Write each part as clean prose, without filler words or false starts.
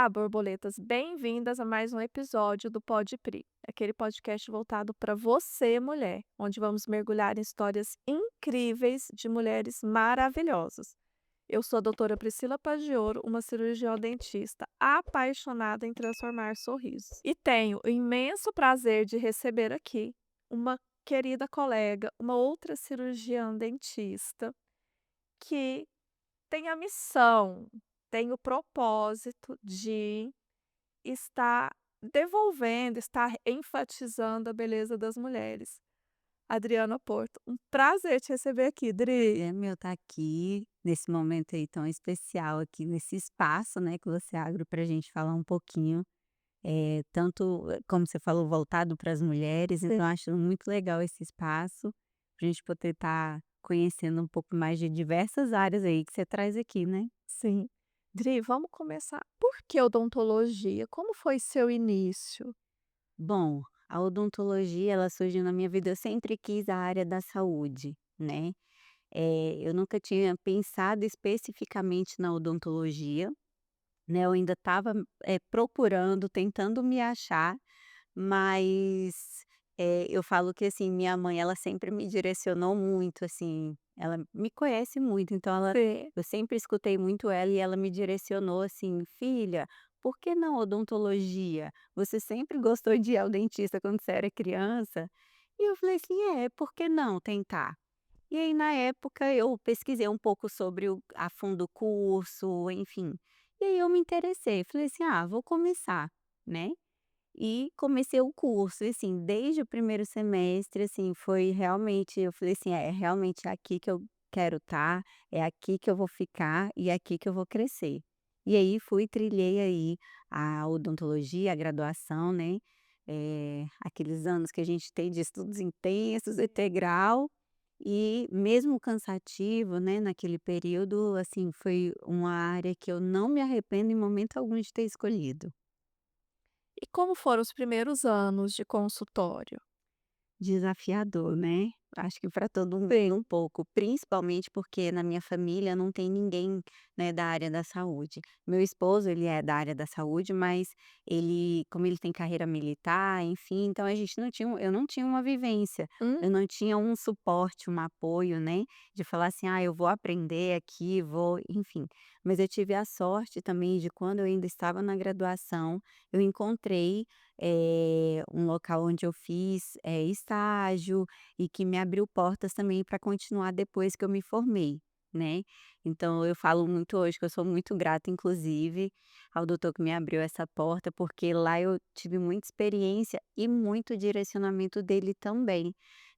Olá, borboletas, bem-vindas a mais um episódio do Pod Pri, aquele podcast voltado para você, mulher, onde vamos mergulhar em histórias incríveis de mulheres maravilhosas. Eu sou a doutora Priscila Pagioro, uma cirurgiã dentista apaixonada em transformar sorrisos. E tenho o imenso prazer de receber aqui uma querida colega, uma outra cirurgiã dentista, que tem a missão, tem o propósito de estar devolvendo, estar enfatizando a beleza das mulheres. Adriana Porto, um prazer te receber aqui, Dri. É meu estar aqui, nesse momento aí tão especial aqui, nesse espaço, né, que você abre para a gente falar um pouquinho, tanto, como você falou, voltado para as mulheres, então eu acho muito legal esse espaço, para a gente poder estar conhecendo um pouco mais de diversas áreas aí que você traz aqui, né. Sim. Dri, vamos começar. Por que odontologia? Como foi seu início? Bom, a odontologia ela surgiu na minha vida, eu sempre quis a área da saúde, né. Eu nunca tinha pensado especificamente na odontologia. Né, eu ainda estava, procurando, tentando me achar, mas, eu falo que, assim, minha mãe, ela sempre me direcionou muito, assim, ela me conhece muito, então Sim. eu sempre escutei muito ela e ela me direcionou assim: "Filha, por que não odontologia? Você sempre gostou de ir ao dentista quando você era criança?" E eu falei assim: "É, por que não tentar?" E aí na época eu pesquisei um pouco sobre o a fundo o curso, enfim. E aí eu me interessei, falei assim: "Ah, vou começar", né. E comecei o curso e assim, desde o primeiro semestre, assim, foi realmente eu falei assim: "É realmente aqui que eu quero estar, é aqui que eu vou ficar e é aqui que eu vou crescer". E aí fui, trilhei aí a odontologia, a graduação, né, aqueles anos que a gente tem de estudos intensos, integral, e mesmo cansativo, né, naquele período, assim, foi uma área que eu não me arrependo em momento algum de ter escolhido. E como foram os primeiros anos de consultório? Desafiador, né. Acho que para todo mundo tem um pouco, principalmente porque na minha família não tem ninguém, né, da área da saúde. Meu esposo, ele é da área da saúde, mas ele como ele tem carreira militar, enfim, então a gente não tinha eu não tinha uma vivência, Hum? eu não tinha um suporte, um apoio, né, de falar assim: "Ah, eu vou aprender aqui, vou", enfim. Mas eu tive a sorte também de quando eu ainda estava na graduação, eu encontrei um local onde eu fiz, estágio e que me abriu portas também para continuar depois que eu me formei, né. Então eu falo muito hoje que eu sou muito grata inclusive ao doutor que me abriu essa porta, porque lá eu tive muita experiência e muito direcionamento dele também,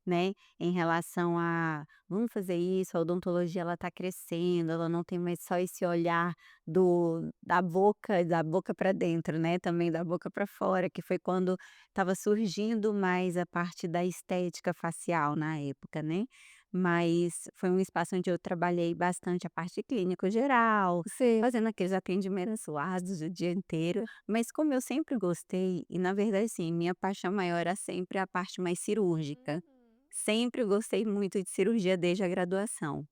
né, em relação a: "Vamos fazer isso, a odontologia ela está crescendo, ela não tem mais só esse olhar do da boca para dentro, né, também da boca para fora", que foi quando estava surgindo mais a parte da estética facial na época, né. Mas foi um espaço onde eu trabalhei bastante a parte clínico geral, Sim. fazendo aqueles atendimentos suados o dia inteiro, mas como eu sempre gostei e na verdade, assim, minha paixão maior era sempre a parte mais cirúrgica. Uhum. Sempre gostei muito de cirurgia desde a graduação.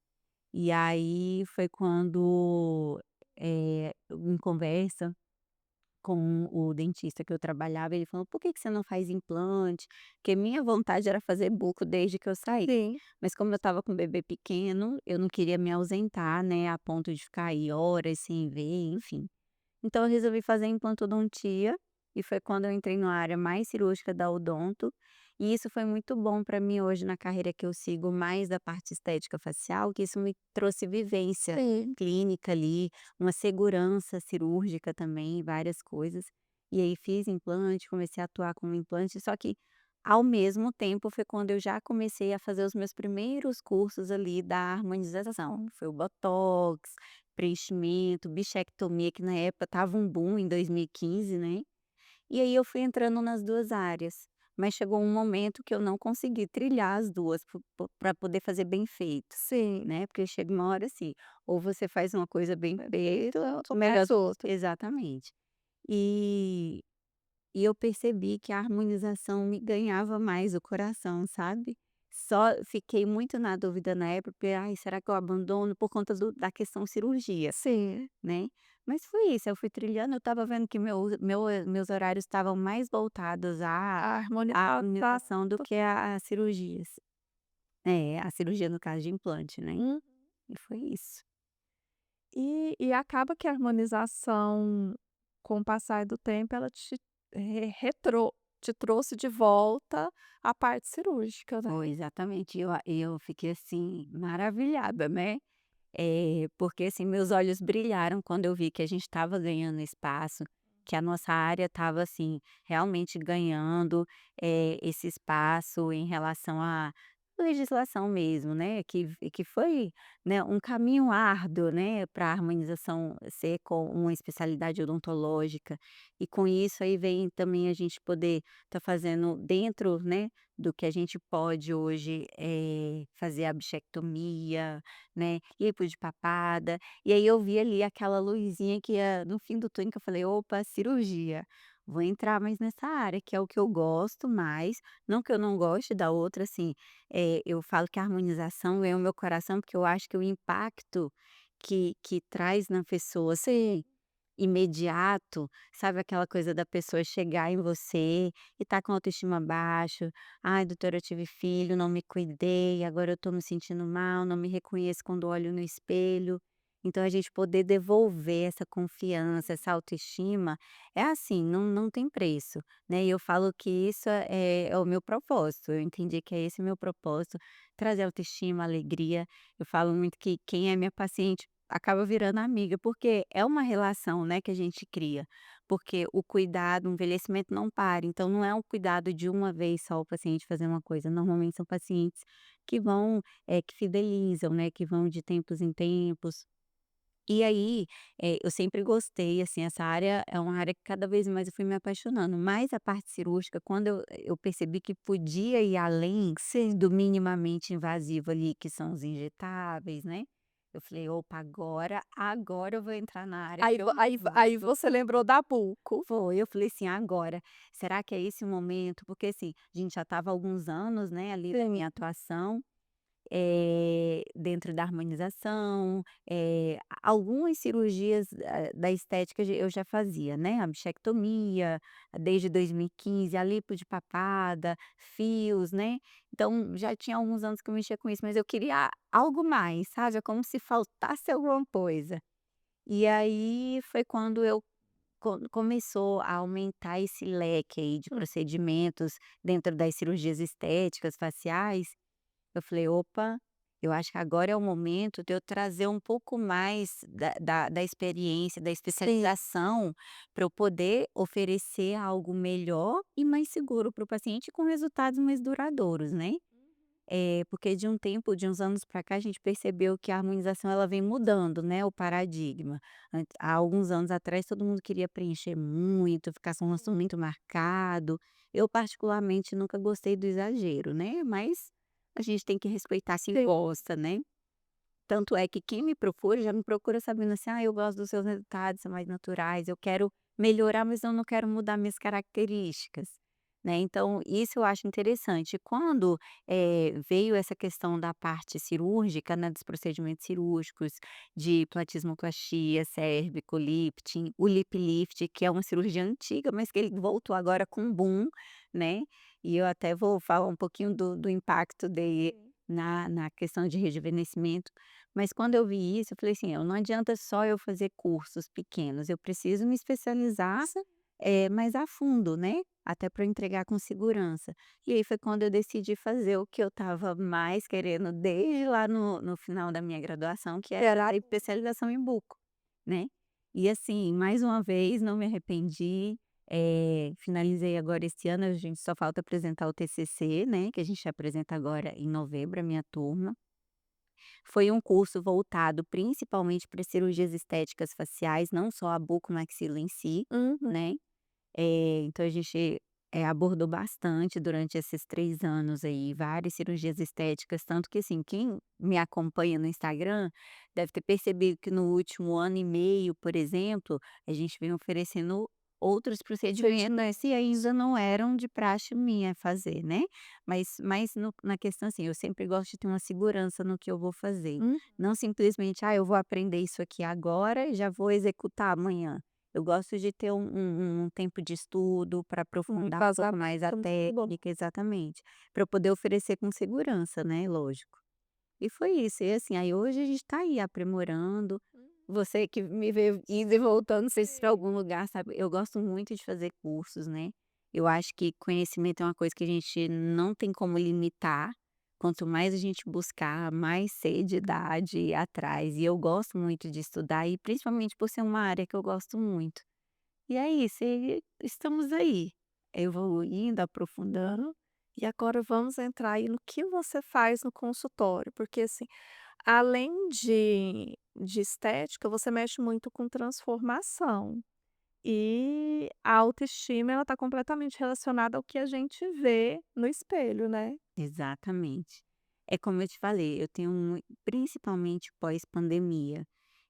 E aí foi quando, em conversa com o dentista que eu trabalhava, ele falou: "Por que que você não faz implante?" Porque minha vontade era fazer buco desde que eu saí. Sim. Mas como eu estava com um bebê pequeno, eu não queria me ausentar, né, a ponto de ficar aí horas sem ver, enfim. Então eu resolvi fazer implantodontia, e foi quando eu entrei na área mais cirúrgica da odonto, e isso foi muito bom para mim hoje na carreira que eu sigo mais da parte estética facial, que isso me trouxe vivência Sim. clínica ali, uma segurança cirúrgica também, várias coisas. E aí fiz implante, comecei a atuar com implante, só que ao mesmo tempo foi quando eu já comecei a fazer os meus primeiros cursos ali da harmonização, foi o botox, preenchimento, bichectomia, que na época estava um boom em 2015, né. E aí eu fui entrando nas 2 áreas, mas chegou um momento que eu não consegui trilhar as 2 para poder fazer bem feito, Sim. né, porque chega uma hora assim, ou você faz uma coisa bem feito, Ou melhor faz outro. exatamente. E e eu percebi que a harmonização me ganhava mais o coração, sabe. Só fiquei muito na dúvida na época, porque: "Ai, será que eu abandono?" Por conta da questão cirurgia, Sim. né. Mas foi isso, eu fui trilhando, eu estava vendo que meus horários estavam mais voltados A à harmonização. harmonização do que a cirurgias. É, a cirurgia no caso de implante, né, Hum. e foi isso. E acaba que a harmonização, com o passar do tempo, ela te trouxe de volta à parte cirúrgica, né. Foi, exatamente, eu fiquei, assim, maravilhada, né. Porque assim, meus olhos brilharam quando eu vi que a gente estava ganhando espaço, que a nossa área estava assim, realmente ganhando, esse espaço em relação à legislação mesmo, né, que foi, né, um caminho árduo, né, para a harmonização ser com uma especialidade odontológica. E com isso aí vem também a gente poder estar fazendo dentro, né, do que a gente pode hoje, fazer a bichectomia, né, lipo de papada, e aí eu vi ali aquela luzinha que ia no fim do túnel que eu falei: "Opa, cirurgia, vou entrar mais nessa área que é o que eu gosto mais", não que eu não goste da outra, assim, eu falo que a harmonização é o meu coração, porque eu acho que o impacto que traz na pessoa, ser imediato, sabe aquela coisa da pessoa chegar em você e tá com autoestima baixo, "Ai doutora eu tive filho, não me cuidei, agora eu tô me sentindo mal, não me reconheço quando olho no espelho". Então a gente poder devolver essa confiança, essa autoestima, é assim, não tem preço, né, e eu falo que isso é o meu propósito, eu entendi que é esse o meu propósito, trazer autoestima, alegria. Eu falo muito que quem é minha paciente acaba virando amiga, porque é uma relação, né, que a gente cria, porque o cuidado, o envelhecimento não para, então não é um cuidado de uma vez só o paciente fazer uma coisa, normalmente são pacientes que vão, que fidelizam, né, que vão de tempos em tempos. E aí, eu sempre gostei, assim, essa área é uma área que cada vez mais eu fui me apaixonando, mas a parte cirúrgica quando eu percebi que podia ir além, sendo minimamente invasivo ali, que são os injetáveis, né, eu falei: "Opa, agora eu vou entrar na área Aí que vo eu aí vo aí você lembrou da Buco. foi, eu falei assim: "Agora, será que é esse o momento?" Porque, assim, a gente já estava há alguns anos, né, ali na Sim. minha atuação, dentro da harmonização, algumas cirurgias, da estética eu já fazia, né, a bichectomia, desde 2015, a lipo de papada, fios, né, então já tinha alguns anos que eu mexia com isso, mas eu queria algo mais, sabe, é como se faltasse alguma coisa. E aí foi quando eu começou a aumentar esse leque aí de Hum. procedimentos dentro das cirurgias estéticas, faciais, eu falei: "Opa, eu acho que agora é o momento de eu trazer um pouco mais da experiência, da Sim. especialização, para eu poder oferecer algo melhor e mais seguro para o paciente com resultados mais duradouros, né". Porque de um tempo, de uns anos para cá, a gente percebeu que a harmonização ela vem mudando, né, o paradigma. Há alguns anos atrás todo mundo queria preencher muito, ficar com um rosto muito marcado. Eu particularmente nunca gostei do exagero, né, mas a gente tem que respeitar quem Sim. gosta, né. Tanto é que quem me procura, já me procura sabendo assim: "Ah, eu gosto dos seus resultados, são mais naturais, eu quero melhorar, mas eu não quero mudar minhas características", né, então isso eu acho interessante. Quando, veio essa questão da parte cirúrgica, né, dos procedimentos cirúrgicos, de platismoplastia, cérvico, lifting, o lip lift, que é uma cirurgia antiga, mas que ele voltou agora com boom, né, e eu até vou falar um pouquinho do impacto dele Sim. na questão de rejuvenescimento, mas quando eu vi isso, eu falei assim: Não adianta só eu fazer cursos pequenos, eu preciso me especializar, Sim. mais a fundo, né, até para eu entregar com segurança". E aí foi quando eu decidi fazer o que eu estava mais querendo desde lá no final da minha graduação, que era Era a especialização em buco, né. E assim, mais uma vez não me arrependi, finalizei agora esse ano, a gente só falta apresentar o TCC, né, que a gente apresenta agora em novembro, a minha turma. Foi um curso voltado principalmente para cirurgias estéticas faciais, não só a bucomaxila em si, Uhum. né. Então a gente, abordou bastante durante esses 3 anos aí, várias cirurgias estéticas, tanto que assim, quem me acompanha no Instagram deve ter percebido que no último ano e meio, por exemplo, a gente vem oferecendo outros Sim. procedimentos e ainda não eram de praxe minha fazer, né. Mas no na questão, assim, eu sempre gosto de ter uma segurança no que eu vou fazer, Hum, não simplesmente: "Ah, eu vou aprender isso aqui agora e já vou executar amanhã". Eu gosto de ter um tempo de estudo para um aprofundar um pouco mais a embasamento muito bom. técnica exatamente, para eu poder oferecer com segurança, né, lógico. E foi isso, e assim, aí hoje a gente está aí aprimorando, Hum, você que me vê indo e voltando, não sei se pra sim. algum lugar, sabe, eu gosto muito de fazer cursos, né. Eu acho que conhecimento é uma coisa que a gente não tem como limitar, quanto mais a gente buscar, mais sede dá de ir atrás, e eu gosto muito de estudar e principalmente por ser uma área que eu gosto muito. E é isso, e estamos aí, evoluindo, aprofundando. E agora vamos entrar aí no que você faz no consultório, porque assim, além de estética, você mexe muito com transformação. E a autoestima, ela está completamente relacionada ao que a gente vê no espelho, né. Exatamente. É como eu te falei, eu tenho principalmente pós-pandemia,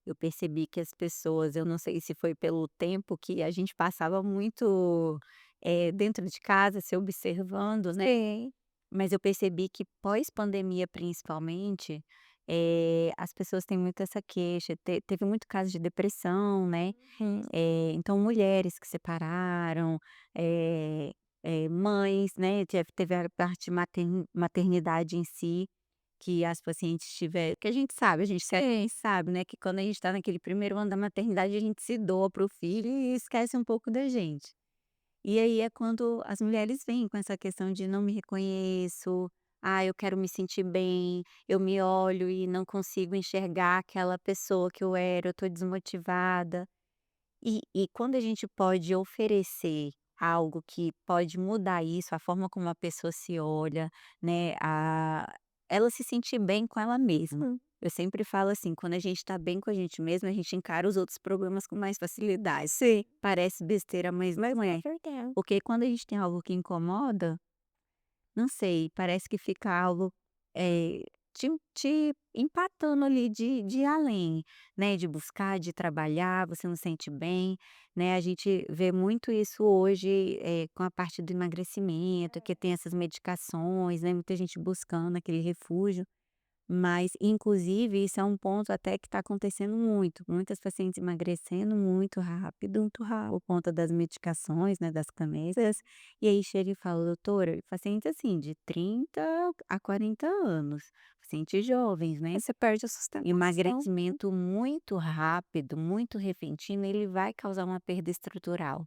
eu percebi que as pessoas, eu não sei se foi pelo tempo que a gente passava muito, dentro de casa, se observando, né, Sim. mas eu percebi que pós-pandemia principalmente, as pessoas têm muito essa queixa, teve muito caso de depressão, né. Uhum. Então mulheres que separaram, mães, né, teve a parte maternidade em si, que as pacientes tiveram que a gente sabe, a gente Sim. sabe, né, que quando a gente está naquele primeiro ano da maternidade, a gente se doa para o filho e esquece um pouco da gente. E aí é quando as mulheres vêm com essa questão de: "Não me reconheço, ah, eu quero me sentir bem, eu me olho e não consigo enxergar aquela pessoa que eu era, eu estou desmotivada". E quando a gente pode oferecer algo que pode mudar isso, a forma como a pessoa se olha, né, ela se sentir bem com ela mesma. Hum. Eu sempre falo assim, quando a gente está bem com a gente mesma, a gente encara os outros problemas com mais facilidade. Sim, Parece besteira, mas mas não é é. verdade. Porque quando a gente tem algo que incomoda, não sei, parece que fica algo, eh, te empatando ali de ir além, né, de buscar, de trabalhar, você não sente bem, né. A gente vê muito isso hoje, com a parte do emagrecimento, que tem essas medicações, né, muita gente buscando aquele refúgio. Mas, inclusive, isso é um ponto até que está acontecendo muito, muitas pacientes emagrecendo muito rápido, por conta das medicações, né, das canecas, e aí chega e fala: "Doutora", pacientes assim de 30 a 40 anos, pacientes jovens, né, Aí você perde a sustentação. emagrecimento muito rápido, muito repentino, ele vai causar uma perda estrutural.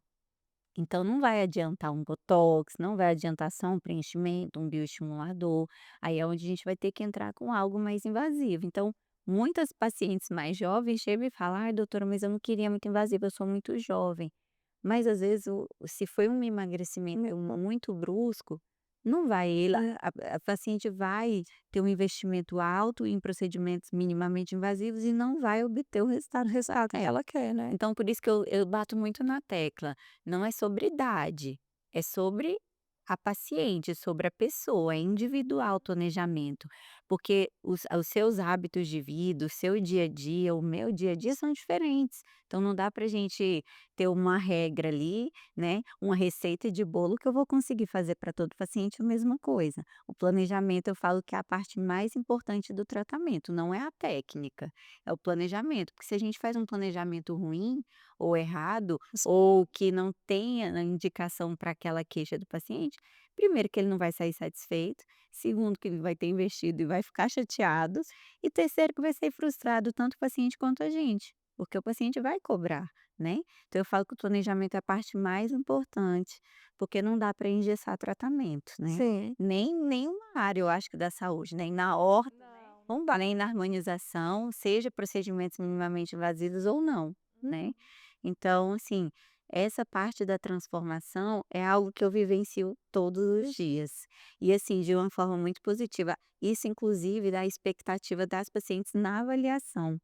Então não vai adiantar um botox, não vai adiantar só um preenchimento, um bioestimulador, aí é onde a gente vai ter que entrar com algo mais invasivo. Então, muitas pacientes mais jovens chegam e falam: "Ai doutora, mas eu não queria muito invasivo, eu sou muito jovem". Mas às vezes se foi um emagrecimento muito brusco, não vai ele a paciente vai ter um investimento alto em procedimentos minimamente invasivos e não vai obter o resultado que Exato, ela que quer. ela quer, né. Então por isso que eu bato muito na tecla, não é sobre idade, é sobre a paciente, sobre a pessoa, é individual o planejamento, porque os seus hábitos de vida, o seu dia a dia, o meu dia a dia são diferentes, então não dá pra gente ter uma regra ali, né, uma receita de bolo que eu vou conseguir fazer para todo paciente a mesma coisa. O planejamento eu falo que é a parte mais importante do tratamento, não é a técnica, é o planejamento, porque se a gente faz um planejamento ruim ou errado, ou que não tenha a indicação para aquela queixa do paciente, primeiro que ele não vai sair satisfeito, segundo que ele vai ter investido e vai ficar chateado, e terceiro que vai ser frustrado tanto o paciente quanto a gente, porque o paciente vai cobrar, né. Então eu falo que o planejamento é a parte mais importante, porque não dá para engessar tratamento, né. Sim. Nem nenhuma área eu acho que da saúde, nem na horta, Não. não dá, nem na harmonização, seja procedimentos minimamente invasivos ou não, né. Uhum. Então, assim, essa parte da transformação é algo que eu vivencio todos os dias. E, assim, de uma forma muito positiva. Isso, inclusive, dá expectativa das pacientes na avaliação.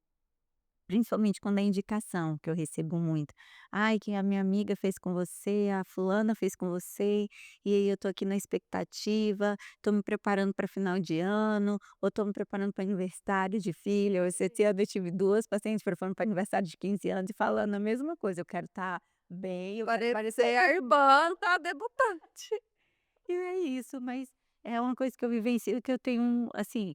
Principalmente quando é indicação, que eu recebo muito. "Ai, que a minha amiga fez com você, a fulana fez com você, e aí eu tô aqui na expectativa, tô me preparando para final de ano, ou tô me preparando para aniversário de filha". Esse ano eu tive 2 pacientes preparando para aniversário de 15 anos e falando a mesma coisa: "Eu quero estar bem, eu quero parecer Parecer a irmã da debutante. e é isso, mas é uma coisa que eu vivencio que eu tenho assim,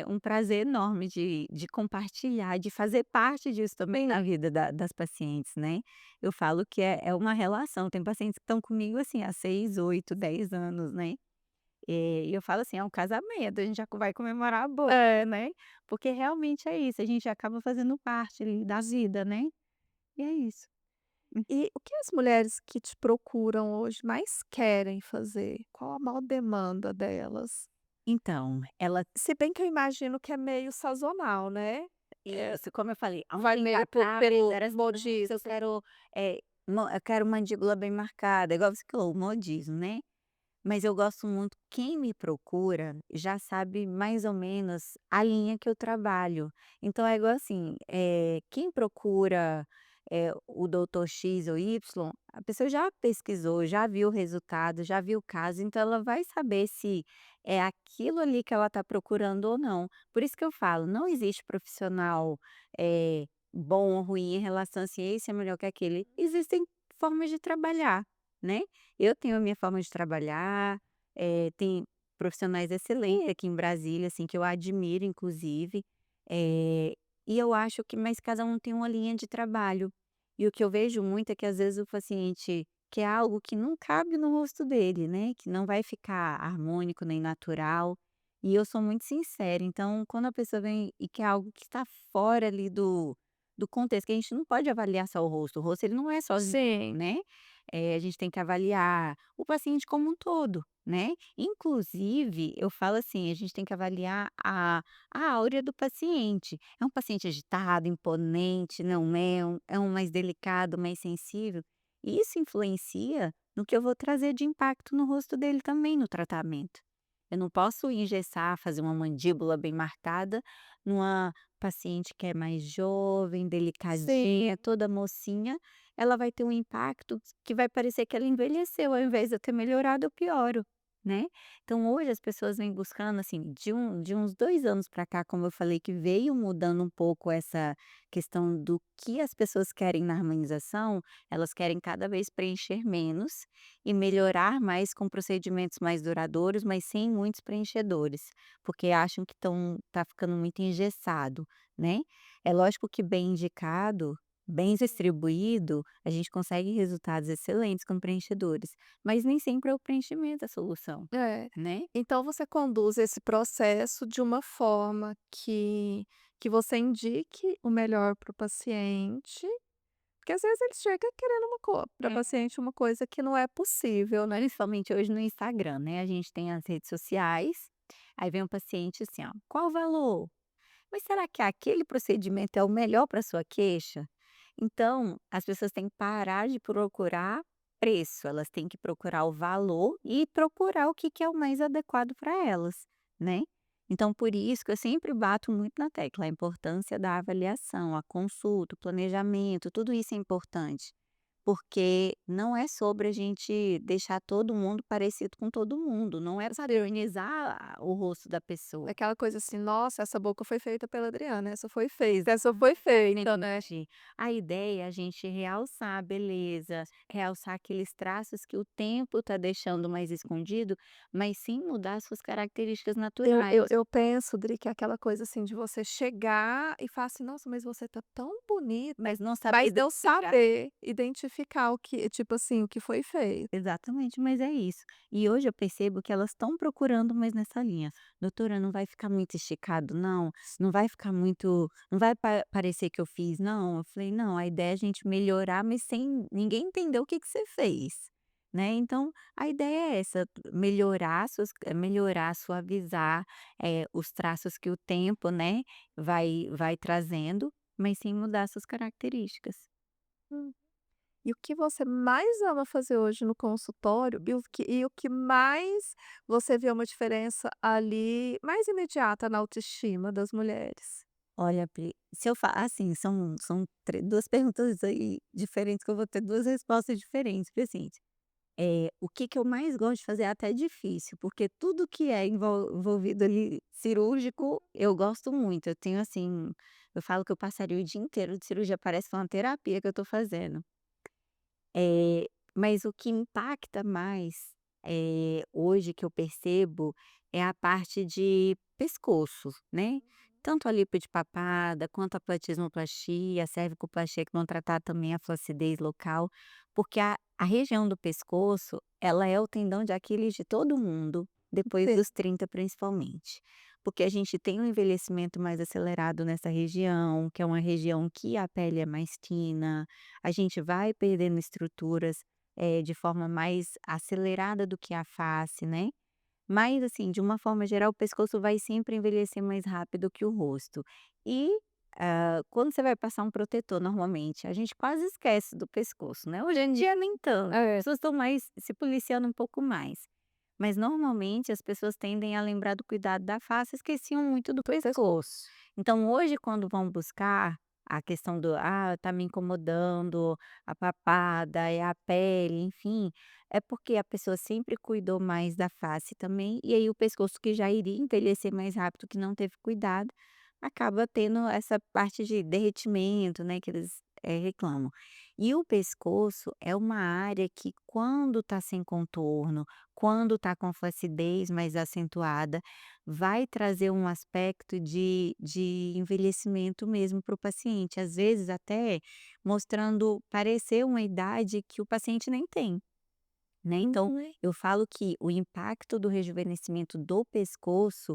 um prazer enorme de compartilhar, de fazer parte disso também na vida das pacientes, né. Eu falo que é uma relação, tem pacientes que estão comigo, assim, há 6, 8, 10 anos, né. E eu falo assim: "É um casamento, a gente já vai comemorar a boda", É. né, porque realmente é isso, a gente acaba fazendo parte ali da vida, né, e é isso. E o que as mulheres que te procuram hoje mais querem fazer? Qual a maior demanda delas? Então, ela Se bem que eu imagino que é meio sazonal, né? É, isso, como eu falei, vai meio aumentar pelo grávida, eu modismo. quero, eu quero mandíbula bem marcada, igual você falou, o modismo, né. Mas eu gosto muito quem me procura já sabe mais ou menos a linha que eu trabalho. Então é igual assim, quem procura, o doutor X ou Y, a pessoa já pesquisou, já viu o resultado, já viu o caso, então ela vai saber se é aquilo ali que ela está procurando ou não. Por isso que eu falo, não existe profissional, bom ou ruim em relação assim, esse é melhor que aquele. Existem formas de trabalhar, né. Eu tenho a minha forma de trabalhar, tem profissionais excelentes aqui em Brasília, assim, que eu admiro inclusive, eh, e eu acho que mas cada um tem uma linha de trabalho. E o que eu vejo muito é que às vezes o paciente quer algo que não cabe no rosto dele, né, que não vai ficar harmônico nem natural, e eu sou muito sincera, então quando a pessoa vem e quer algo que está fora ali do contexto, que a gente não pode avaliar só o rosto ele não é sozinho, Sim. né. A gente tem que avaliar o paciente como um todo, né. Inclusive, eu falo assim, a gente tem que avaliar a áurea do paciente. É um paciente agitado, imponente, não é, é um mais delicado, mais sensível. Isso influencia no que eu vou trazer de impacto no rosto dele também no tratamento. Eu não posso engessar, fazer uma mandíbula bem marcada numa paciente que é mais jovem, Sim. delicadinha, toda mocinha, ela vai ter um impacto que vai parecer que ela envelheceu, ao invés de eu ter melhorado, eu pioro, né. Então hoje as pessoas vêm buscando, assim, de uns 2 anos para cá, como eu falei, que veio mudando um pouco essa questão do que as pessoas querem na harmonização, elas querem cada vez preencher menos e melhorar mais com procedimentos mais duradouros, mas sem muitos preenchedores, porque acham que tá ficando muito engessado, né. É lógico que bem indicado, bem distribuído, a gente consegue resultados excelentes com preenchedores, mas nem sempre é o preenchimento a solução, É. né. Então você conduz esse processo de uma forma que você indique o melhor para o paciente, porque às vezes ele chega querendo uma para É. paciente uma coisa que não é possível, né. Principalmente hoje no Instagram, né, a gente tem as redes sociais, aí vem um paciente assim, ó: "Qual o valor?". Mas será que aquele procedimento é o melhor para sua queixa? Então, as pessoas têm que parar de procurar preço, elas têm que procurar o valor e procurar o que que é o mais adequado para elas, né. Então por isso que eu sempre bato muito na tecla, a importância da avaliação, a consulta, o planejamento, tudo isso é importante. Porque não é sobre a gente deixar todo mundo parecido com todo mundo, não é padronizar o rosto da pessoa. Aquela coisa assim: "Nossa, essa boca foi feita pela Adriana, essa foi feita, essa foi feita", né. Exatamente. A ideia é a gente realçar a beleza, realçar aqueles traços que o tempo está deixando mais escondido, mas sem mudar suas características naturais. Eu penso, Dri, que é aquela coisa, assim, de você chegar e falar assim: "Nossa, mas você tá tão bonita", Mas não saber mas eu identificar. saber identificar o que tipo assim, o que foi feito. Exatamente, mas é isso. E hoje eu percebo que elas estão procurando mais nessa linha. "Doutora, não vai ficar muito esticado não? Não vai ficar muito não vai parecer que eu fiz não?" Eu falei: "Não, a ideia é a gente melhorar, mas sem ninguém entender o que que você fez", né. Então, a ideia é essa, melhorar, suavizar, os traços que o tempo, né, vai trazendo, mas sem mudar suas características. Hum. E o que você mais ama fazer hoje no consultório e o que mais você vê uma diferença ali, mais imediata na autoestima das mulheres? Olha, se eu assim, são 2 perguntas aí diferentes que eu vou ter 2 respostas diferentes, porque assim, o que que eu mais gosto de fazer é até difícil, porque tudo que é envolvido ali cirúrgico, eu gosto muito. Eu tenho assim, eu falo que eu passaria o dia inteiro de cirurgia, parece que é uma terapia que eu estou fazendo. Mas o que impacta mais, hoje que eu percebo, é a parte de pescoço, né. Tanto a lipo de papada, quanto a platismoplastia, a cervicoplastia, que vão tratar também a flacidez local, porque a região do pescoço, ela é o tendão de Aquiles de todo mundo, depois Sim. dos 30 principalmente. Porque a gente tem um envelhecimento mais acelerado nessa região, que é uma região que a pele é mais fina, a gente vai perdendo estruturas, de forma mais acelerada do que a face, né. Mas, assim, de uma forma geral, o pescoço vai sempre envelhecer mais rápido que o rosto. E, quando você vai passar um protetor, normalmente, a gente quase esquece do pescoço, né. Hoje em dia nem tanto, as É, pessoas estão mais se policiando um pouco mais. Mas, normalmente, as pessoas tendem a lembrar do cuidado da face, esqueciam muito do pescoço. Então, hoje, quando vão buscar a questão do: "Ah, tá me incomodando a papada, é a pele", enfim, é porque a pessoa sempre cuidou mais da face também, e aí o pescoço que já iria envelhecer mais rápido, que não teve cuidado, acaba tendo essa parte de derretimento, né, que eles, reclamam. E o pescoço é uma área que, quando tá sem contorno, quando tá com flacidez mais acentuada, vai trazer um aspecto de envelhecimento mesmo para o paciente, às vezes até mostrando parecer uma idade que o paciente nem tem. Né, então uhum. eu falo que o impacto do rejuvenescimento do pescoço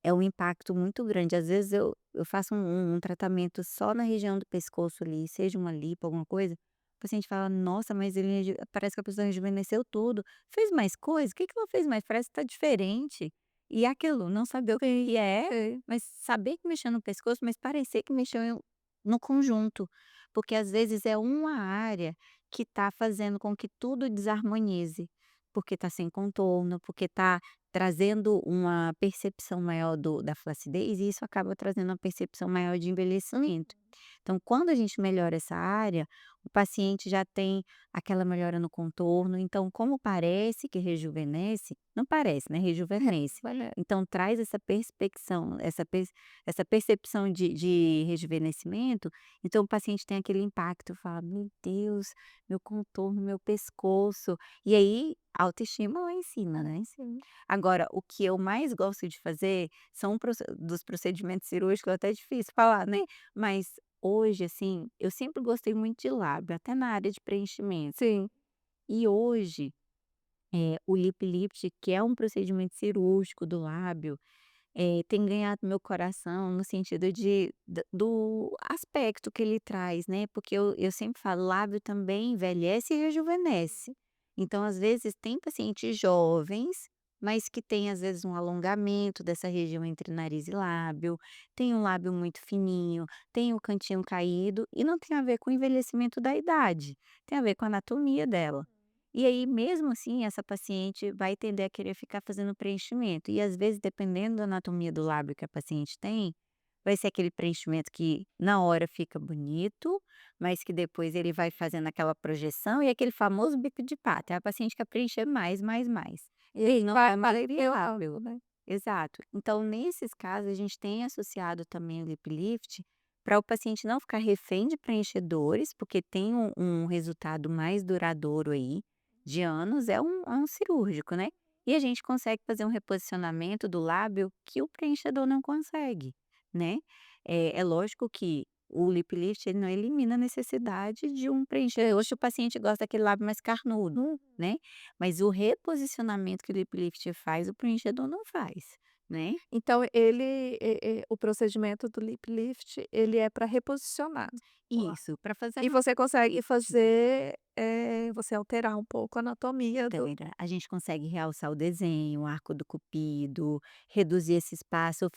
é um impacto muito grande. Às vezes eu faço um tratamento só na região do pescoço ali, seja uma lipo, alguma coisa, o paciente fala: "Nossa, mas ele parece que a pessoa rejuvenesceu tudo. Fez mais coisa? O que que ela fez mais? Parece que tá diferente". E é aquilo, não saber o Sim, que é, sei. mas saber que mexeu no pescoço, mas parecer que mexeu no conjunto, porque às vezes é uma área que tá fazendo com que tudo desarmonize, porque tá sem contorno, porque tá trazendo uma percepção maior da flacidez, e isso acaba trazendo uma percepção maior de envelhecimento. Então, quando a gente melhora essa área, o paciente já tem aquela melhora no contorno, então como parece que rejuvenesce, não parece, né, rejuvenesce. Olha, Então traz essa perspecção, essa percepção de rejuvenescimento, então o paciente tem aquele impacto, fala: "Meu Deus, meu contorno, meu pescoço", e aí autoestima lá em cima, né. sim. Agora, o que eu mais gosto de fazer são dos procedimentos cirúrgicos, é até difícil falar, né, mas hoje, assim, eu sempre gostei muito de lábio, até na área de preenchimento. Sim. E hoje, o lip lift, que é um procedimento cirúrgico do lábio, tem ganhado meu coração no sentido do aspecto que ele traz, né, porque eu sempre falo, lábio também envelhece e rejuvenesce. Então, às vezes, tem pacientes jovens, mas que tem, às vezes, um alongamento dessa região entre nariz e lábio, tem um lábio muito fininho, tem o cantinho caído, e não tem a ver com o envelhecimento da idade, tem a ver com a anatomia dela. E aí, mesmo assim, essa paciente vai tender a querer ficar fazendo preenchimento. E às vezes, dependendo da anatomia do lábio que a paciente tem, vai ser aquele preenchimento que na hora fica bonito, mas que depois ele vai fazendo aquela projeção e aquele famoso bico de pato. É a paciente quer preencher mais, mais, mais. E aí não Vai vai mais martelando, né. exato. Então, nesses casos, a gente tem associado também o lip lift para o paciente não ficar refém de preenchedores, porque tem um resultado mais duradouro aí, de anos, é um cirúrgico, né. E a gente consegue fazer um reposicionamento do lábio que o preenchedor não consegue, né. É lógico que o lip lift ele não elimina a necessidade de um preencher. Hoje o paciente gosta daquele lábio mais carnudo, Uhum. né. Mas o reposicionamento que o lip lift faz, o preenchedor não faz, né. Então o procedimento do lip lift, ele é para reposicionar. Ó. Isso, para fazer E você consegue fazer, você alterar um pouco a anatomia do a gente consegue realçar o desenho, o arco do cupido, reduzir esse espaço,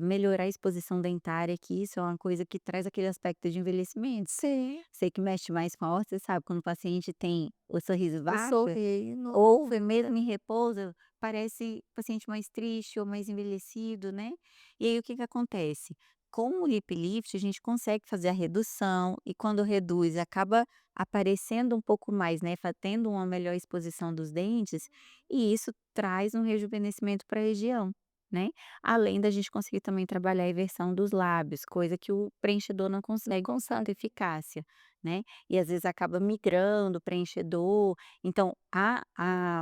melhorar a exposição dentária, que isso é uma coisa que traz aquele aspecto de envelhecimento. sim, Você que mexe mais com a horta, você sabe quando o paciente tem o sorriso o vago, sorriso. ou mesmo em repouso, parece o paciente mais triste ou mais envelhecido, né. E aí o que que acontece? Com o lip lift a gente consegue fazer a redução e quando reduz acaba aparecendo um pouco mais, né, tendo uma melhor exposição dos dentes, e isso traz um rejuvenescimento para a região. né. Além da gente conseguir também trabalhar a inversão dos lábios, coisa que o preenchedor não Não consegue com tanta consegue. eficácia, né. E às vezes acaba migrando o preenchedor, então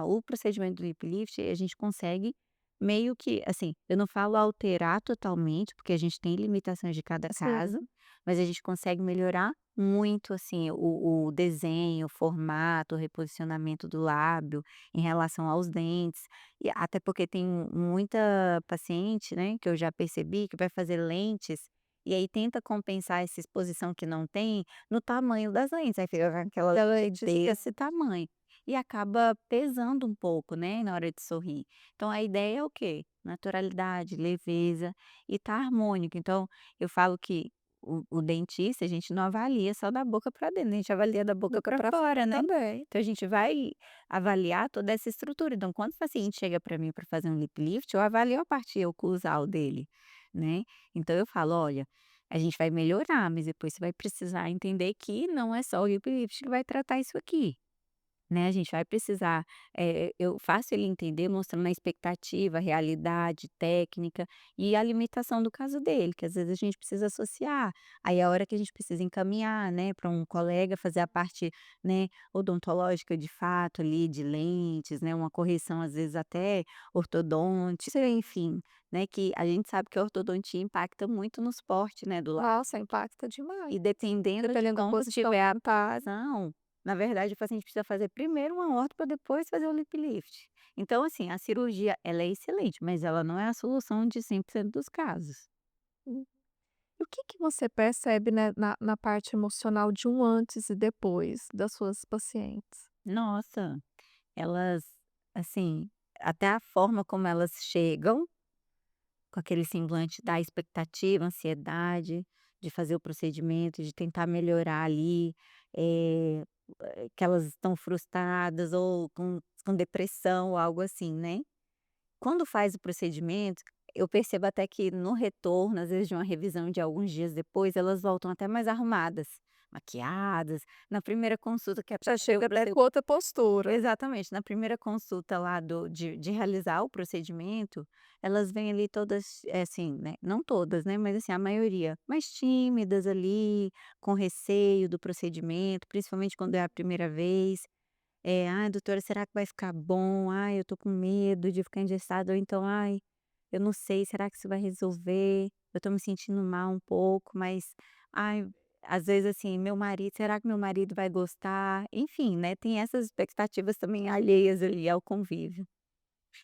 o procedimento do lip lift a gente consegue meio que assim, eu não falo alterar totalmente, porque a gente tem limitações de cada caso, Sim, mas a gente consegue melhorar muito, assim, o desenho, o formato, o reposicionamento do lábio em relação aos dentes. E até porque tem muita paciente, né, que eu já percebi que vai fazer lentes, e aí tenta compensar essa exposição que não tem, no tamanho das lentes, aí fica com aquela lente desse tamanho, e acaba pesando um pouco, né, na hora de sorrir. Então a ideia é o quê? Naturalidade, leveza e tá harmônico. Então eu falo que o dentista a gente não avalia só da boca para dentro, a gente avalia da boca boca para pra fora, fora né. também. Então a gente vai avaliar toda essa estrutura. Então, quando o paciente chega para mim para fazer um lip lift, eu avalio a parte oclusal dele, né. Então eu falo: "Olha, a gente vai melhorar, mas depois você vai precisar entender que não é só o lip lift que vai tratar isso aqui". Né, a gente vai precisar, eu faço ele entender mostrando a expectativa, a realidade, técnica e a limitação do caso dele, que às vezes a gente precisa associar. Aí a hora que a gente precisa encaminhar, né, para um colega fazer a parte, né, odontológica de fato ali, de lentes, né, uma correção às vezes até ortodôntica, enfim, né, que a gente sabe que a ortodontia impacta muito no suporte, né, do Nossa, impacta demais. e dependendo de Dependendo da como posição tiver a dentária. posição, na verdade o paciente precisa fazer primeiro uma orto para depois fazer o lip lift. Então assim, a cirurgia ela é excelente, mas ela não é a solução de 100% dos casos. Hum. E o que que você percebe, né, na parte emocional de um antes e depois das suas pacientes? Nossa, elas, assim, até a forma como elas chegam, com aquele semblante da expectativa, ansiedade de fazer o procedimento, de tentar melhorar ali, eh, que elas estão frustradas ou com depressão ou algo assim, né. Quando faz o procedimento, eu percebo até que no retorno, às vezes de uma revisão de alguns dias depois, elas voltam até mais arrumadas, maquiadas. Na primeira consulta que a Já chega chega para até ser com outra postura. exatamente, na primeira consulta lá de realizar o procedimento, elas vêm ali todas, assim, né, não todas, né, mas assim, a maioria, mais tímidas ali, com receio do procedimento, principalmente quando é a primeira vez. "Ai, doutora, será que vai ficar bom? Ai, eu tô com medo de ficar engessado", ou então: "Ai, eu não sei, será que isso vai resolver? Eu tô me sentindo mal um pouco, mas, ai", às vezes assim: "Meu marido, será que meu marido vai gostar?". Enfim, né, tem essas expectativas também alheias ali ao convívio.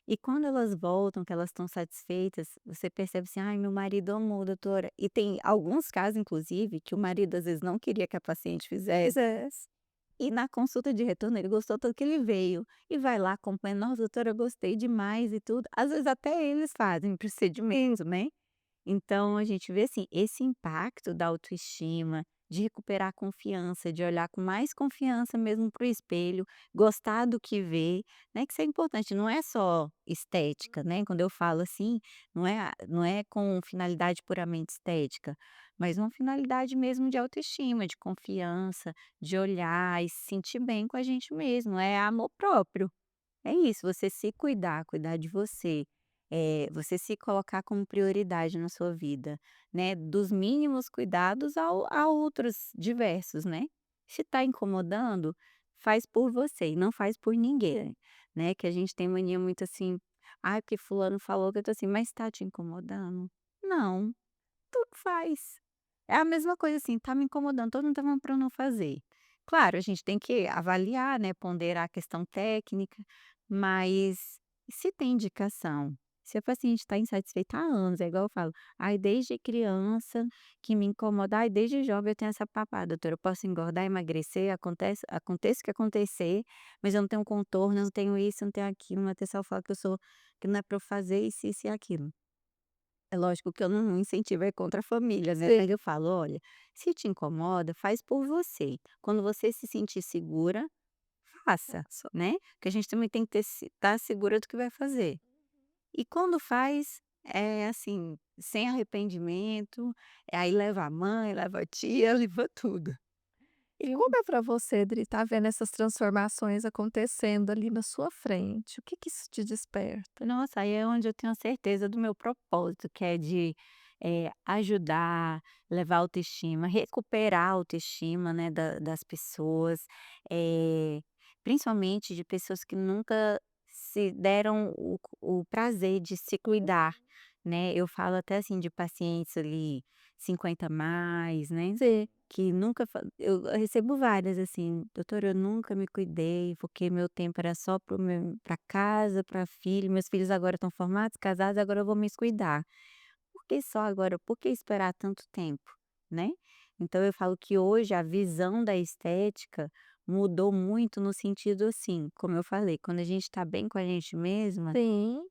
E quando elas voltam, que elas estão satisfeitas, você percebe assim: "Ai, meu marido amou, doutora". E tem alguns casos, inclusive, que o marido às vezes não queria que a paciente fizesse, Fizesse. e na consulta de retorno ele gostou tanto que ele veio, e vai lá acompanha: "Nossa, doutora, eu gostei demais", e tudo. Às vezes até eles fazem procedimento, né. Então a gente vê, assim, esse impacto da autoestima, de recuperar a confiança, de olhar com mais confiança mesmo para o espelho, gostar do que vê, né, que isso é importante, não é só estética, né, quando eu falo assim, não é com finalidade puramente estética, mas uma finalidade mesmo de autoestima, de confiança, de olhar e se sentir bem com a gente mesmo, é amor próprio. É isso, você se cuidar, cuidar de você, você se colocar como prioridade na sua vida, né, dos mínimos cuidados a outros diversos, né. Se está incomodando, faz por você e não faz por ninguém, né, que a gente tem mania muito assim: "Ai, porque fulano falou que eu tô assim", mas está te incomodando? Não, tu faz. É a mesma coisa assim, tá me incomodando, todo mundo tá falando pra eu não fazer. Claro, a gente tem que avaliar, né, ponderar a questão técnica, mas se tem indicação, se a paciente está insatisfeita há anos, é igual eu falo: "Ai, desde criança que me incomoda, ai, desde jovem eu tenho essa papada, doutora, eu posso engordar, emagrecer, aconteça o que acontecer, mas eu não tenho contorno, eu não tenho isso, eu não tenho aquilo, meu atenção fala que não é pra eu fazer isso e aquilo". É lógico que eu não incentivo é contra a família, né, Sim. mas eu falo: "Olha, se te incomoda, faz por você. Quando você se sentir segura, faça", Só né, porque a gente também tem que estar segura do que vai fazer. E quando faz, é assim, sem arrependimento, aí leva a mãe, leva a tia, leva tudo. E como é para você, Dri, estar vendo essas transformações acontecendo ali na sua frente? O que que isso te desperta? Nossa, aí é onde eu tenho a certeza do meu propósito, que é de, ajudar, levar autoestima, recuperar a autoestima, né, das pessoas, eh, principalmente de pessoas que nunca se deram o prazer de se cuidar, né. Eu falo até, assim, de pacientes ali 50 mais, né, Sim. que nunca eu recebo várias assim: "Doutora, eu nunca me cuidei, porque meu tempo era só para casa, para filho, meus filhos agora estão formados, casados, agora eu vou me cuidar. Por que só agora? Por que esperar tanto tempo?", né. Então eu falo que hoje a visão da estética mudou muito no sentido assim, como eu falei, quando a gente está bem com a gente mesma, Sim,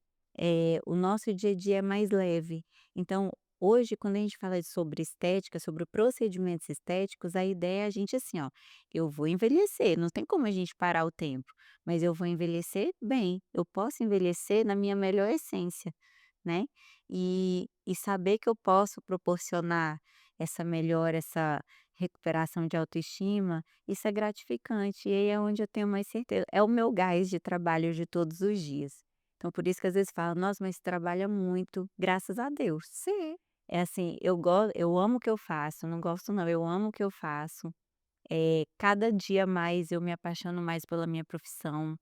o nosso dia a dia é mais leve. Então, hoje, quando a gente fala sobre estética, sobre procedimentos estéticos, a ideia é a gente assim, ó, eu vou envelhecer, não tem como a gente parar o tempo, mas eu vou envelhecer bem, eu posso envelhecer na minha melhor essência, né? E saber que eu posso proporcionar essa melhora, essa recuperação de autoestima, isso é gratificante. E aí é onde eu tenho mais certeza. É o meu gás de trabalho de todos os dias. Então por isso que às vezes fala: "Nossa, mas trabalha muito", graças a Deus. sim. É assim, eu amo o que eu faço, não gosto não, eu amo o que eu faço. Cada dia mais eu me apaixono mais pela minha profissão,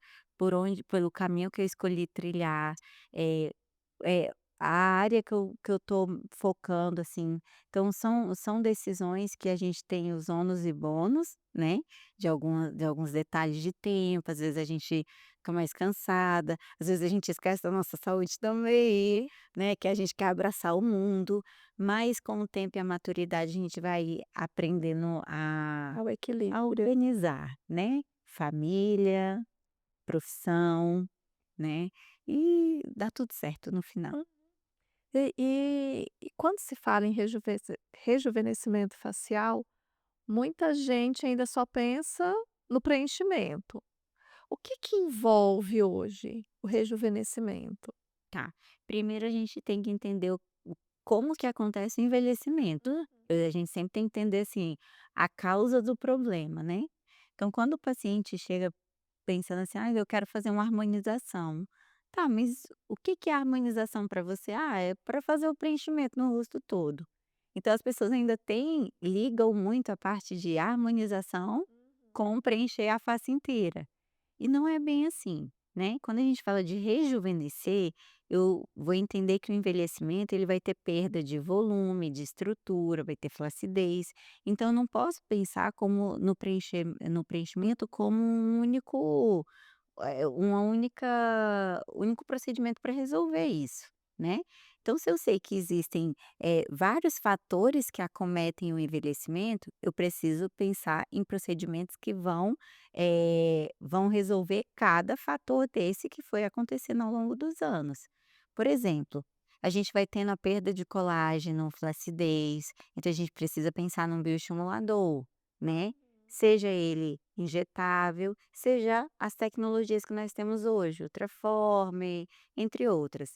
pelo caminho que eu escolhi trilhar, eh eh, a área que eu tô focando, assim. Então são decisões que a gente tem os ônus e bônus, né, de alguns detalhes de tempo, às vezes a gente fica mais cansada, às vezes a gente esquece da nossa saúde também, né, que a gente quer abraçar o mundo, mas com o tempo e a maturidade a gente vai aprendendo Ao a equilíbrio. organizar, né, família, profissão, né, e dá tudo certo no final. Hum. E quando se fala em rejuvenescimento facial, muita gente ainda só pensa no preenchimento. O que que envolve hoje o rejuvenescimento? Tá, primeiro a gente tem que entender como que acontece o envelhecimento. Uhum. A gente sempre tem que entender, assim, a causa do problema, né. Então quando o paciente chega pensando assim: "Ah, eu quero fazer uma harmonização". Tá, mas o que que é harmonização para você? "Ah, é para fazer o preenchimento no rosto todo". Então as pessoas ainda ligam muito a parte de harmonização com preencher a face inteira. E não é bem assim, né. Quando a gente fala de rejuvenescer, eu vou entender que o envelhecimento ele vai ter perda de volume, de estrutura, vai ter flacidez, então eu não posso pensar como no preenchimento como um único uma única único procedimento para resolver isso, né. Então se eu sei que existem, vários fatores que acometem o envelhecimento, eu preciso pensar em procedimentos que vão resolver cada fator desse que foi acontecendo ao longo dos anos. Por exemplo, a gente vai tendo a perda de colágeno, flacidez, então a gente precisa pensar num bioestimulador, né. Seja ele injetável, seja as tecnologias que nós temos hoje, Ultraforme, entre outras.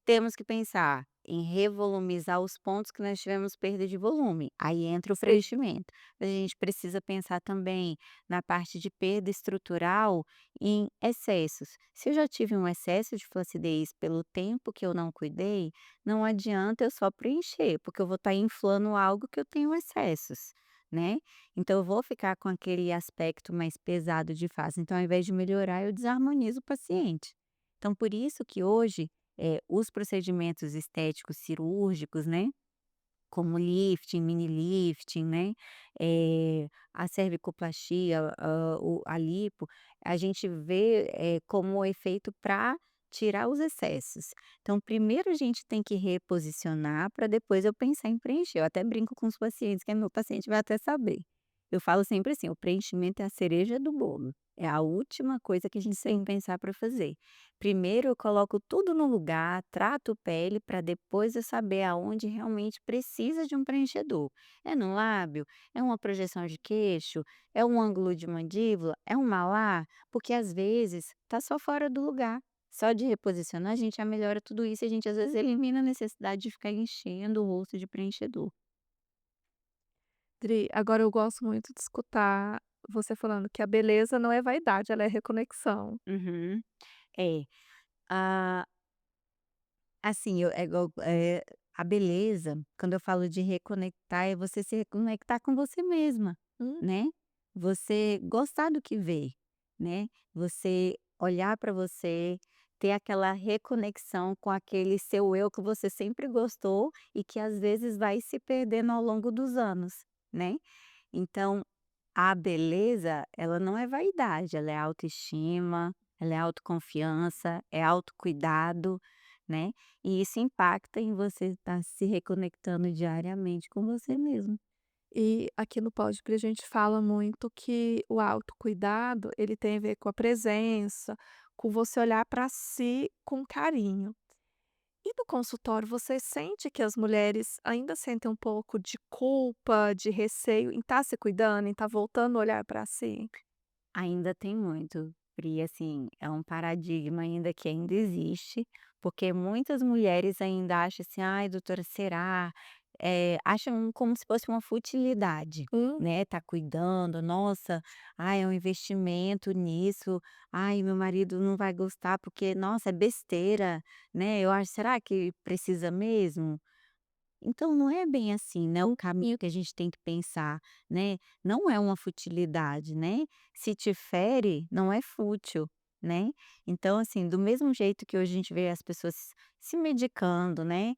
Temos que pensar em revolumizar os pontos que nós tivemos perda de volume, aí entra o Sim. preenchimento. A gente precisa pensar também na parte de perda estrutural em excessos. Se eu já tive um excesso de flacidez pelo tempo que eu não cuidei, não adianta eu só preencher, porque eu vou estar inflando algo que eu tenho excessos, né. Então eu vou ficar com aquele aspecto mais pesado de face, então ao invés de melhorar eu desarmonizo o paciente. Então por isso que hoje os procedimentos estéticos cirúrgicos, né, como lifting, mini lifting, né, a cervicoplastia, a lipo, a gente vê, como efeito para tirar os excessos. Então primeiro a gente tem que reposicionar para depois eu pensar em preencher. Eu até brinco com os pacientes, que meu paciente vai até saber. Eu falo sempre assim: "O preenchimento é a cereja do bolo, é a última coisa que a gente tem que Sim. pensar para fazer". Primeiro eu coloco tudo no lugar, trato pele para depois eu saber aonde realmente precisa de um preenchedor. É no lábio? É uma projeção de queixo? É um ângulo de mandíbula? É um malar? Porque às vezes tá só fora do lugar. Só de reposicionar a gente já melhora tudo isso e a gente às vezes elimina a necessidade de ficar enchendo o rosto de preenchedor. Dri, agora eu gosto muito de escutar você falando que a beleza não é vaidade, ela é reconexão. Uhum. É, ah, assim, é igual, a beleza, quando eu falo de reconectar, é você se reconectar com você mesma, Hum, né. Você gostar do que vê, né. Você olhar para você, ter aquela reconexão com aquele seu eu que você sempre gostou e que às vezes vai se perdendo ao longo dos anos, né. Então, a beleza, ela não é vaidade, ela é autoestima, ela é autoconfiança, é autocuidado, né, e isso impacta em você estar se reconectando diariamente com você mesmo. e aqui no Pode Crer a gente fala muito que o autocuidado, ele tem a ver com a presença, com você olhar para si com carinho. E no consultório, você sente que as mulheres ainda sentem um pouco de culpa, de receio em estar se cuidando, em estar voltando a olhar para si? Ainda tem muito, Pri, assim, é um paradigma ainda que ainda existe, porque muitas mulheres ainda acham assim: "Ai, doutora, será?" Acham como se fosse uma futilidade, Hum, né, tá cuidando, "Nossa, ai, é um investimento nisso. Ai, meu marido não vai gostar porque, nossa, é besteira, né, eu acho, será que precisa mesmo?" Então não é bem assim, né, o caminho que a gente tem que pensar, né, não é uma futilidade, né, se te fere, não é fútil, né. Então assim, do mesmo jeito que hoje a gente vê as pessoas se medicando, né,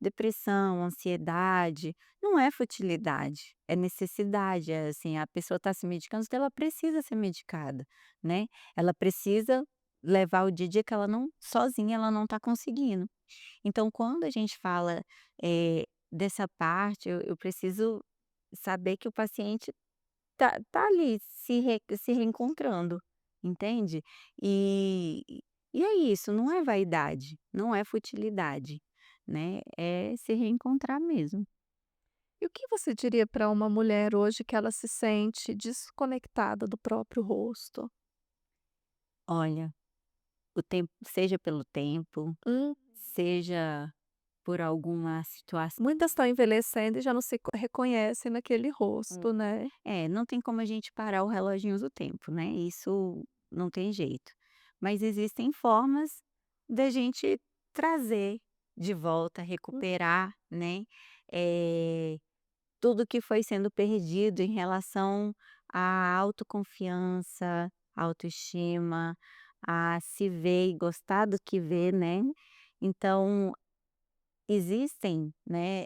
depressão, ansiedade, não é futilidade, é necessidade, é assim, a pessoa está se medicando, então ela precisa ser medicada, né, ela precisa levar o dia a dia que ela não sozinha ela não está conseguindo. Então, quando a gente fala, dessa parte, eu preciso saber que o paciente tá ali se reencontrando, entende? E e é isso, não é vaidade, não é futilidade, né, é se reencontrar mesmo. e o que você diria para uma mulher hoje que ela se sente desconectada do próprio rosto? Olha, o tempo seja pelo tempo, Hum, seja por alguma situação. muitas estão envelhecendo e já não se reconhecem naquele rosto, né? Não tem como a gente parar o reloginho do tempo, né, isso não tem jeito. Mas existem formas da gente trazer de volta, Hum, recuperar, né, eh, tudo que foi sendo perdido em relação à autoconfiança, autoestima, a se ver e gostar do que vê, né. Então existem, né,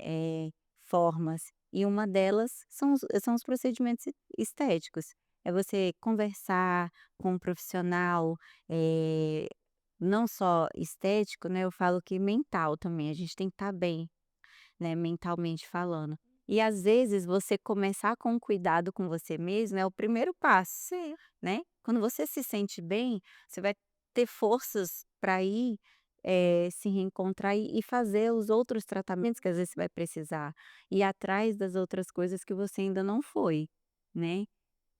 formas, e uma delas são os procedimentos estéticos. É você conversar com um profissional, eh, não só estético, né, eu falo que mental também, a gente tem que estar bem, né, mentalmente falando. E às vezes você começar com um cuidado com você mesmo é o primeiro passo, sim. né. Quando você se sente bem, você vai ter forças para ir, se reencontrar e fazer os outros tratamentos que às vezes você vai precisar, ir atrás das outras coisas que você ainda não foi, né.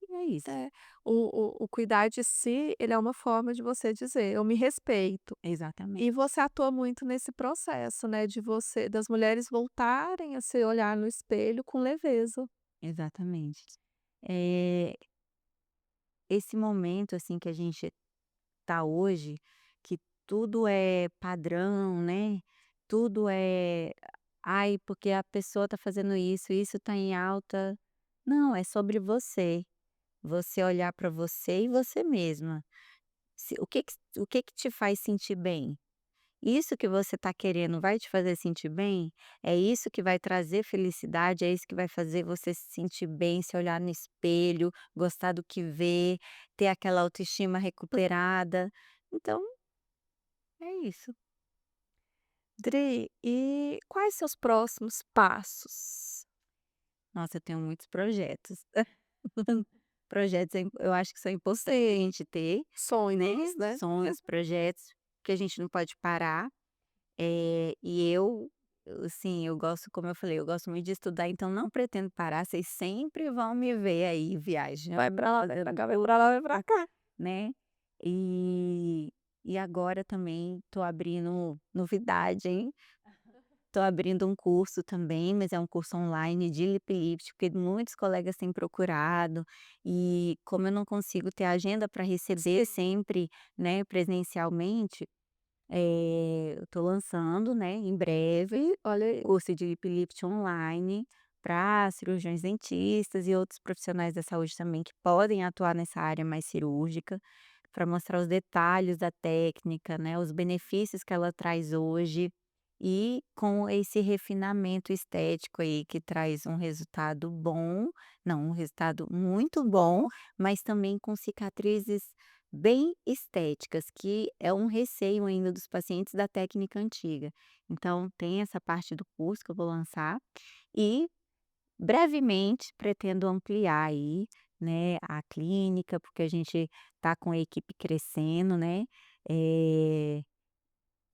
E é isso. É, o cuidar de si, ele é uma forma de você dizer: "Eu me respeito". Exatamente, E você atua muito nesse processo, né, de você das mulheres voltarem a se olhar no espelho com leveza. exatamente. Eh, esse momento, assim, que a gente tá hoje, que tudo é padrão, né, tudo é: "Ai, porque a pessoa tá fazendo isso tá em alta". Não, é sobre você. Você olhar para você e você mesma. Se o que que te faz sentir bem? Isso que você está querendo vai te fazer sentir bem? É isso que vai trazer felicidade? É isso que vai fazer você se sentir bem, se olhar no espelho, gostar do que vê, ter aquela autoestima recuperada? Então, é isso. Dri, e quais seus próximos passos? Nossa, eu tenho muitos projetos. Projetos eu acho que são importantes a gente ter, né, Sonhos, né? sonhos, projetos, que a gente não pode parar. E assim, eu gosto, como eu falei, eu gosto muito de estudar, então não pretendo parar, vocês sempre vão me ver aí viajando, Vai pra lá, vai pra cá, vai pra lá, vai pra cá. né. E e agora também tô abrindo novidade, hein. Estou abrindo um curso também, mas é um curso online de lip lift, porque muitos colegas têm procurado, e como eu não consigo ter agenda para receber sempre, né, presencialmente, eu estou lançando, né, em breve, Olha aí. curso de lip lift online para cirurgiões dentistas e outros profissionais da saúde também que podem atuar nessa área mais cirúrgica, para mostrar os detalhes da técnica, né, os benefícios que ela traz hoje, e com esse refinamento estético aí que traz um resultado bom, não, um resultado muito bom, mas também com cicatrizes bem estéticas, que é um receio ainda dos pacientes da técnica antiga. Então tem essa parte do curso que eu vou lançar e brevemente pretendo ampliar aí, né, a clínica, porque a gente tá com a equipe crescendo, né, eh,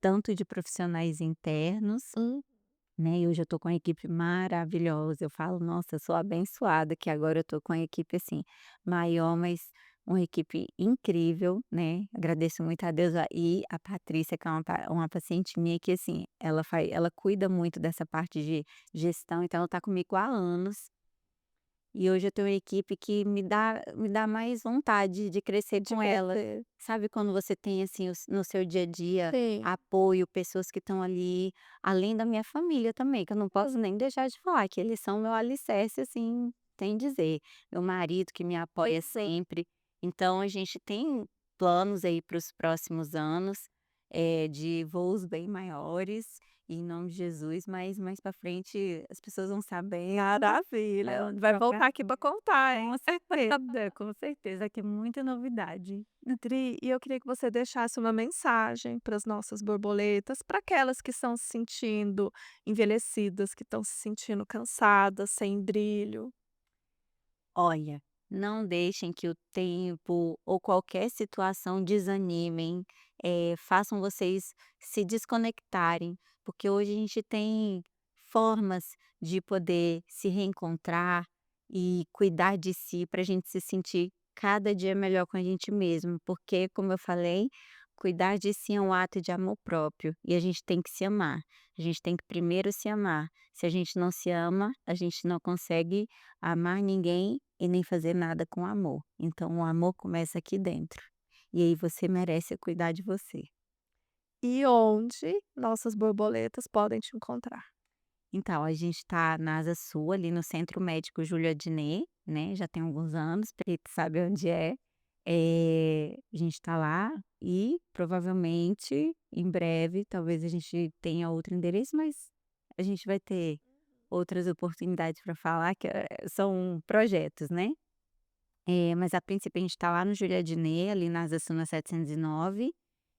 tanto de profissionais internos, Hum. né, e hoje eu tô com uma equipe maravilhosa, eu falo: "Nossa, eu sou abençoada que agora eu tô com a equipe, assim, maior, mas uma equipe incrível", né, agradeço muito a Deus e a Patrícia, que é uma paciente minha que, assim, ela cuida muito dessa parte de gestão, então ela tá comigo há anos, e hoje eu tenho uma equipe que me dá mais vontade de crescer De com ela. crescer. Sabe quando você tem, assim, no seu dia a dia, Sim. apoio, pessoas que estão ali, além da minha família também, que eu não posso nem deixar de falar, que eles são meu alicerce, assim, sem dizer. Meu marido que me apoia Uhum. sempre. Então a gente tem planos aí para os próximos anos, de voos bem maiores, em nome de Jesus, mas mais para frente as pessoas vão saber. Maravilha. Vamos Vai trocar voltar aqui para contar, hein. com certeza, com certeza, que é muita novidade. Nutri, e eu queria que você deixasse uma mensagem para as nossas borboletas, para aquelas que estão se sentindo envelhecidas, que estão se sentindo cansadas, sem brilho. Olha, não deixem que o tempo ou qualquer situação desanimem, façam vocês se desconectarem, porque hoje a gente tem formas de poder se reencontrar e cuidar de si para a gente se sentir cada dia melhor com a gente mesmo, porque, como eu falei, cuidar de si é um ato de amor próprio e a gente tem que se amar. A gente tem que primeiro se amar. Se a gente não se ama, a gente não consegue amar ninguém e nem fazer nada com amor. Então o amor começa aqui dentro. E aí você merece cuidar de você. E onde nossas borboletas podem te encontrar. Então, a gente está na Asa Sul, ali no Centro Médico Júlio Adnet, né, já tem alguns anos, porque tu sabe onde é. A gente está lá e provavelmente em breve talvez a gente tenha outro endereço, mas a gente vai ter outras oportunidades para falar que, são projetos, né. Mas a princípio a gente está lá no Júlio Adnet, ali na Asa Sul, na 709.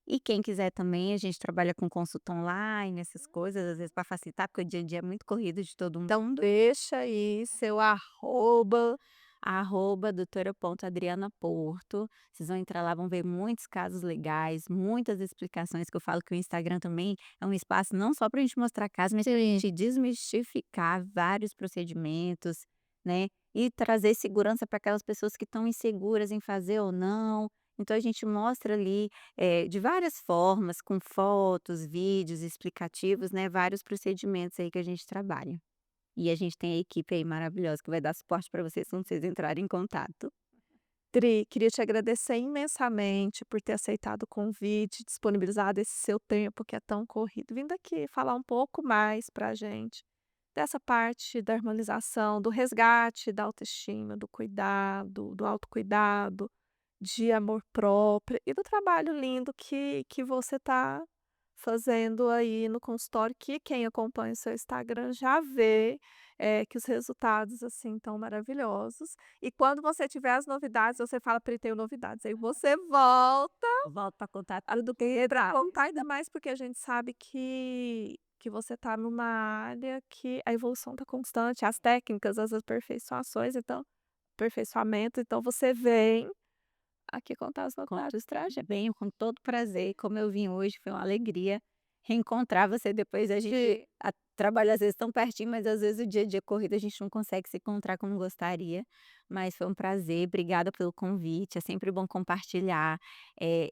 E quem quiser também, a gente trabalha com consulta online, essas coisas, às vezes para facilitar, porque o dia a dia é muito corrido de todo Então mundo. deixa aí seu arroba. @doutora.adriana.porto. Vocês vão entrar lá, vão ver muitos casos legais, muitas explicações, que eu falo que o Instagram também é um espaço não só para a gente mostrar casos, mas para a Sim. gente desmistificar vários procedimentos, né, e trazer segurança para aquelas pessoas que estão inseguras em fazer ou não. Então a gente mostra ali, de várias formas, com fotos, vídeos explicativos, né, vários procedimentos aí que a gente trabalha. E a gente tem a equipe aí maravilhosa que vai dar suporte para vocês quando vocês entrarem em contato. Tri, queria te agradecer imensamente por ter aceitado o convite, disponibilizado esse seu tempo que é tão corrido, vindo aqui falar um pouco mais para a gente dessa parte da harmonização, do resgate da autoestima, do cuidado, do autocuidado, de amor próprio e do trabalho lindo que você está fazendo aí no consultório, que quem acompanha o seu Instagram já vê, que os resultados, assim, estão maravilhosos. E quando você tiver as novidades, você fala para ele: "Tenho novidades", aí você volta Volto para contar a tudo que pra pra contar, ainda mais porque a gente sabe que você está numa área que a evolução está constante, as técnicas, as aperfeiçoações, então aperfeiçoamento, então você vem aqui contar as conto novidades os pra gente. venho com todo prazer, como eu vim hoje, foi uma alegria reencontrar você depois a gente trabalha às vezes tão pertinho, mas às vezes o dia a dia corrido a gente não consegue se encontrar como gostaria, mas foi um prazer, obrigada pelo convite, é sempre bom compartilhar,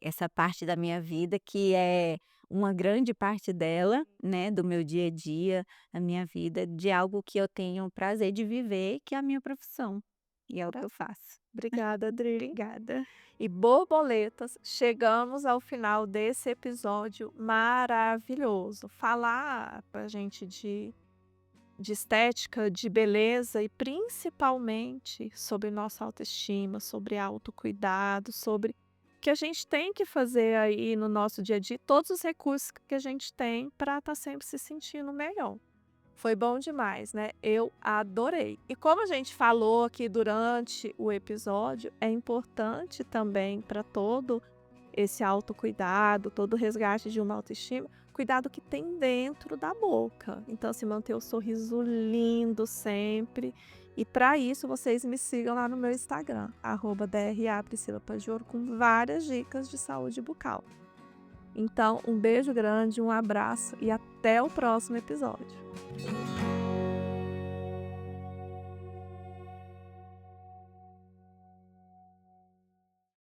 essa parte da minha vida que é uma grande parte dela, né, do meu dia a dia, da minha vida, de algo que eu tenho prazer de viver, que é a minha profissão, e é o que Pra eu faço. Obrigada, Adri. Obrigada. E borboletas, chegamos ao final desse episódio maravilhoso. Falar pra gente de estética, de beleza e principalmente sobre nossa autoestima, sobre autocuidado, sobre o que a gente tem que fazer aí no nosso dia a dia, todos os recursos que a gente tem para estar sempre se sentindo melhor. Foi bom demais, né? Eu adorei. E como a gente falou aqui durante o episódio, é importante também para todo esse autocuidado, todo o resgate de uma autoestima, cuidado que tem dentro da boca. Então, se manter o sorriso lindo sempre. E para isso, vocês me sigam lá no meu Instagram, @DRA Priscila Pajoro, com várias dicas de saúde bucal. Então, um beijo grande, um abraço e até o próximo episódio.